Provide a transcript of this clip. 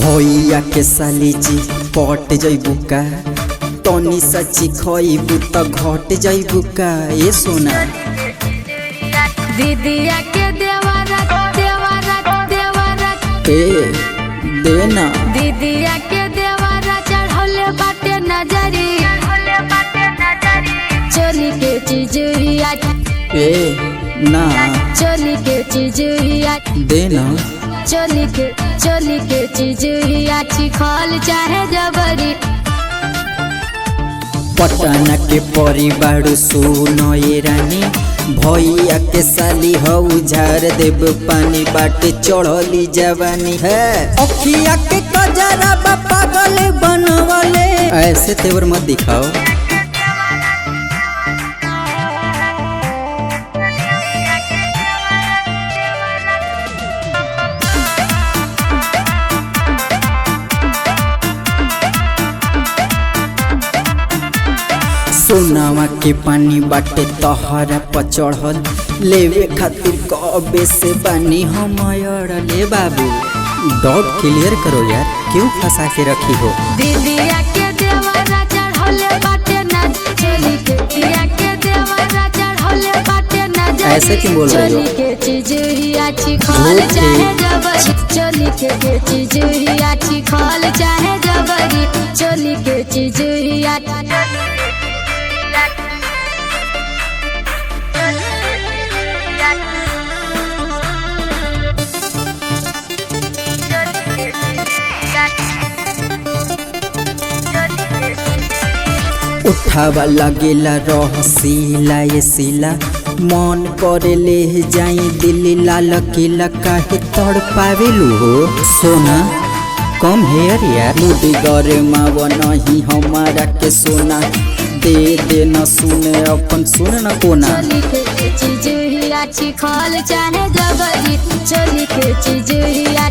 भैया के साली जी पट जइबू का तनी सची खइबू त घट जइबू का ये सोना। दीदिया के देवरा ए देना दीदिया के देवरा चढ़ौले बाटे नजरी चोली के चिजुरिया ए ना चोली के चिजुरिया देना चोली के चिजुरिया छिखल चाहे जबरी। पटना के परिवार सुनो ये रानी भैया के साली हऊ झार देव पानी बाटे चढ़ली जवानी है अखिया के कजरा बा पागल बनवले ऐसे तेवर मत दिखाओ। सोनावा के पानी बाटे तहरा पर चढ़ल लेवे खातिर कबे से बानी हम अड़ले बाबू। डाउट क्लियर करो यार क्यों फंसा के रखी हो। दीदिया के देवरा चढ़ौले बाटे ना चोली के दिया के देवरा चढ़ौले बाटे ना ऐसे क्यों बोल रही हो? चोली के चिजुरिया छिखल चाहे जबरी चोली के चिजुरिया छिखल चाहे जबरी चोली के चिजुरिया उठावा लगेला रह सीला ये सीला मन करे ले जाई दिल्ली लाल किला काहे तड़ पावेलू हो सोना कम हेयर यार मुडी गरे माव नहीं हमारा के सोना दे दे न सुने अपन सुन न कोना। चोली के चिजुरिया छिखल चाहे जबरी चोली के चिजुरिया